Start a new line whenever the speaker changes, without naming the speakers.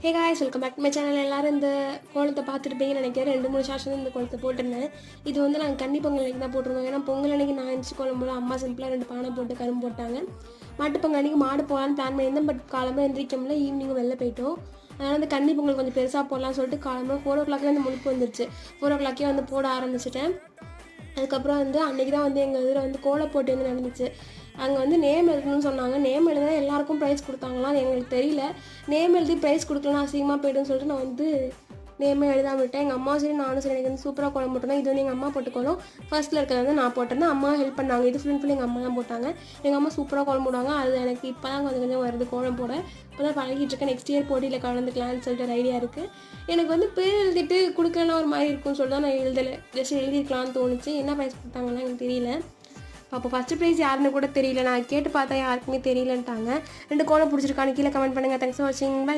Hey guys, welcome back to my channel. எல்லோரும் இந்த கோலத்தை பார்த்துருப்பீங்கன்னு நினைக்கிறேன். 2-3 ஷார்ட்ஸ் வந்து இந்த கோலத்தை போட்டிருந்தேன். இது வந்து நாங்கள் கன்னி பொங்கல் அன்றைக்கி தான் போட்டிருந்தோம். ஏன்னா பொங்கல் அன்றைக்கி நான் எந்திரிச்சு கோலம் போல அம்மா சிம்பிளாக 2 பானை போட்டு கரும்பு போட்டாங்க. மாட்டு பொங்கல் அன்றைக்கி மாடு போகலான்னு பிளான் பண்ணியிருந்தேன். பட் காலமாக எந்திரிக்க முடியல, ஈவினிங் வெளில போயிட்டோம். அதனால் அந்த கன்னி பொங்கல் கொஞ்சம் பெருசாக போடலாம்னு சொல்லிட்டு காலமாக 4 o'clock வந்து முழுப்பு வந்துருச்சு. 4 o'clock வந்து போட ஆரம்பிச்சிட்டேன். அதுக்கப்புறம் வந்து அன்றைக்கி தான் வந்து எங்கள் இதில் வந்து கோல போட்டி வந்து நடந்துச்சு. அங்கே வந்து நேம் எழுதணும்னு சொன்னாங்க. நேம் எழுதினா எல்லாேருக்கும் ப்ரைஸ் கொடுத்தாங்களாம். அது எங்களுக்கு தெரியல. நேம் எழுதி ப்ரைஸ் கொடுக்கலாம் அசிங்கமாக போய்டுன்னு சொல்லிட்டு நான் வந்து நேமே எழுதாம விட்டேன். எங்கள் அம்மா சரி நானும் சரி எனக்கு வந்து சூப்பராக கோலம் போட்டேன். இது வந்து எங்கள் அம்மா போட்டு கோலம். ஃபர்ஸ்ட்டில் இருக்கிறது வந்து நான் போட்டேன். அம்மா ஹெல்ப் பண்ணாங்க. இது ஃபுல் எங்கள் அம்மா தான் போட்டாங்க. எங்கள் அம்மா சூப்பராக கோலம் போடுவாங்க. அது எனக்கு இப்போ தான் கொஞ்சம் கொஞ்சம் வருது கோலம் போட. இப்போ தான் பழகிட்டு இருக்கேன். நெக்ஸ்ட் இயர் போட்டியில் கலந்துக்கலான்னு சொல்லிட்டு ஒரு ஐடியா இருக்குது. எனக்கு வந்து பேர் எழுதிட்டு கொடுக்கலாம் ஒரு மாதிரி இருக்கும்னு சொல்லிட்டு தான் நான் எழுதலை. ஜஸ்ட் எழுதிருக்கலான்னு தோணுச்சு. என்ன ப்ரைஸ் கொடுத்தாங்கன்னா எனக்கு தெரியல. அப்போ ஃபஸ்ட்டு ப்ரைஸ் யாருன்னு கூட தெரியல. நான் கேட்டு பார்த்தா யாருக்குமே தெரியலன்ட்டாங்க. 2 கோலம் பிடிச்சிருக்கான்னு கீழே கமெண்ட் பண்ணுங்கள். தேங்க்ஸ் ஃபார் வாட்சிங். பை.